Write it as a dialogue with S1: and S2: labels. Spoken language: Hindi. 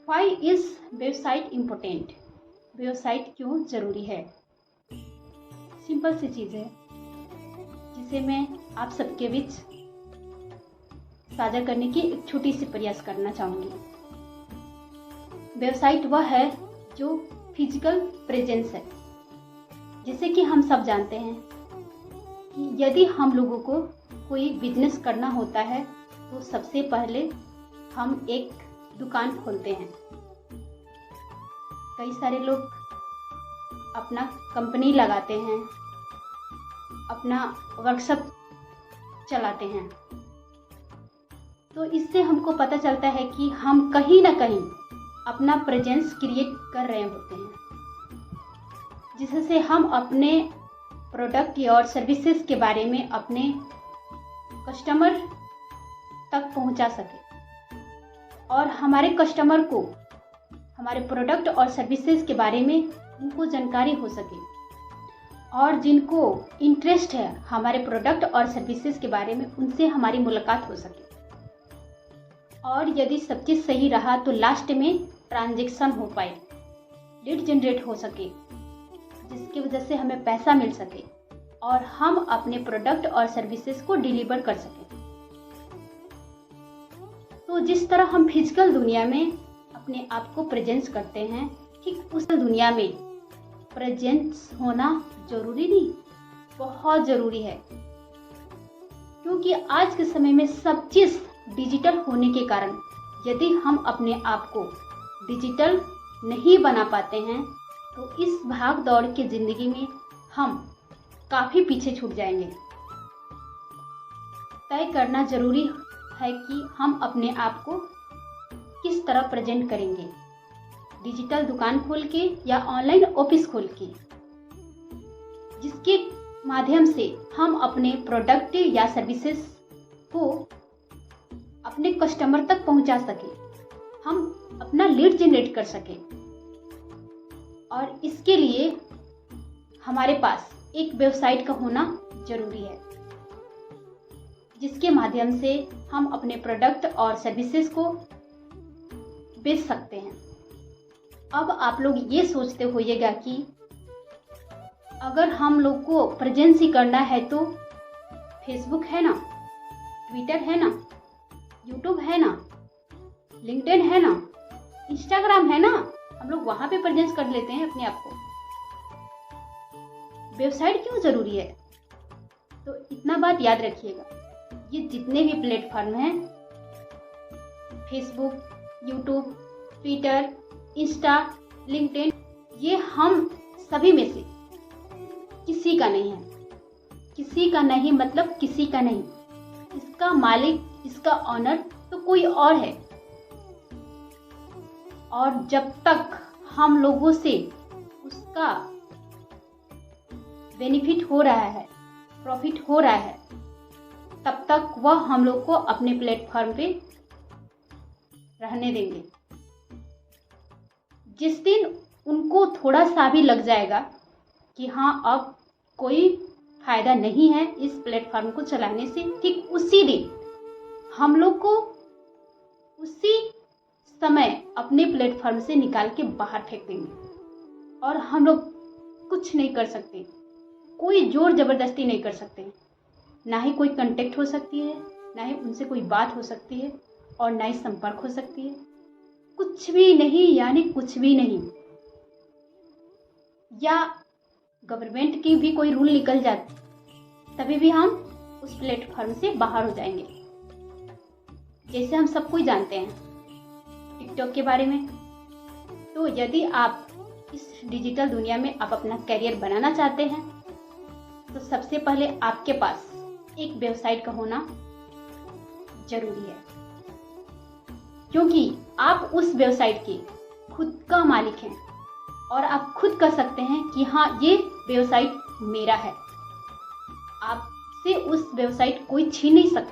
S1: Why is website important? Website क्यों ज़रूरी है? सिंपल सी चीज़ है जिसे मैं आप सबके बीच साझा करने की एक छोटी सी प्रयास करना चाहूँगी। वेबसाइट वह है जो फिजिकल प्रेजेंस है। जैसे कि हम सब जानते हैं कि यदि हम लोगों को कोई बिजनेस करना होता है तो सबसे पहले हम एक दुकान खोलते हैं। कई सारे लोग अपना कंपनी लगाते हैं, अपना वर्कशॉप चलाते हैं। तो इससे हमको पता चलता है कि हम कहीं ना कहीं अपना प्रेजेंस क्रिएट कर रहे होते हैं, जिससे हम अपने प्रोडक्ट और सर्विसेज के बारे में अपने कस्टमर तक पहुंचा सके और हमारे कस्टमर को हमारे प्रोडक्ट और सर्विसेज के बारे में उनको जानकारी हो सके और जिनको इंटरेस्ट है हमारे प्रोडक्ट और सर्विसेज के बारे में उनसे हमारी मुलाकात हो सके। और यदि सब चीज़ सही रहा तो लास्ट में ट्रांजैक्शन हो पाए, लीड जनरेट हो सके, जिसकी वजह से हमें पैसा मिल सके और हम अपने प्रोडक्ट और सर्विसेज को डिलीवर कर सकें। तो जिस तरह हम फिजिकल दुनिया में अपने आप को प्रेजेंस करते हैं, ठीक उस दुनिया में प्रेजेंस होना जरूरी नहीं, बहुत ज़रूरी है। क्योंकि आज के समय में सब चीज़ डिजिटल होने के कारण यदि हम अपने आप को डिजिटल नहीं बना पाते हैं तो इस भाग दौड़ की ज़िंदगी में हम काफ़ी पीछे छूट जाएंगे। तय करना ज़रूरी है कि हम अपने आप को किस तरह प्रेजेंट करेंगे, डिजिटल दुकान खोल के या ऑनलाइन ऑफिस खोल के, जिसके माध्यम से हम अपने प्रोडक्ट या सर्विसेज को अपने कस्टमर तक पहुंचा सके, हम अपना लीड जनरेट कर सके। और इसके लिए हमारे पास एक वेबसाइट का होना जरूरी है, जिसके माध्यम से हम अपने प्रोडक्ट और सर्विसेज को बेच सकते हैं। अब आप लोग ये सोचते होइएगा कि अगर हम लोग को प्रेजेंस ही करना है तो फेसबुक है ना, ट्विटर है ना, यूट्यूब है ना, लिंक्डइन है ना, इंस्टाग्राम है ना, हम लोग वहाँ पे प्रेजेंस कर लेते हैं अपने आप को। वेबसाइट क्यों ज़रूरी है? तो इतना बात याद रखिएगा, ये जितने भी प्लेटफॉर्म हैं, Facebook, YouTube, Twitter, Insta, LinkedIn, ये हम सभी में से किसी का नहीं है। किसी का नहीं मतलब किसी का नहीं, इसका मालिक, इसका ऑनर तो कोई और है। और जब तक हम लोगों से उसका बेनिफिट हो रहा है, प्रॉफिट हो रहा है, तब तक वह हम लोग को अपने प्लेटफॉर्म पे रहने देंगे। जिस दिन उनको थोड़ा सा भी लग जाएगा कि हाँ अब कोई फायदा नहीं है इस प्लेटफॉर्म को चलाने से, ठीक उसी दिन हम लोग को उसी समय अपने प्लेटफॉर्म से निकाल के बाहर फेंक देंगे और हम लोग कुछ नहीं कर सकते, कोई जोर जबरदस्ती नहीं कर सकते, ना ही कोई कांटेक्ट हो सकती है, ना ही उनसे कोई बात हो सकती है और ना ही संपर्क हो सकती है। कुछ भी नहीं, यानी कुछ भी नहीं। या गवर्नमेंट की भी कोई रूल निकल जाए तभी भी हम उस प्लेटफॉर्म से बाहर हो जाएंगे। जैसे हम सब कोई जानते हैं टिकटॉक के बारे में। तो यदि आप इस डिजिटल दुनिया में आप अपना करियर बनाना चाहते हैं तो सबसे पहले आपके पास एक वेबसाइट का होना जरूरी है, क्योंकि आप उस वेबसाइट के खुद का मालिक हैं और आप खुद कह सकते हैं कि हाँ ये वेबसाइट मेरा है। आपसे उस वेबसाइट कोई छीन नहीं सकता।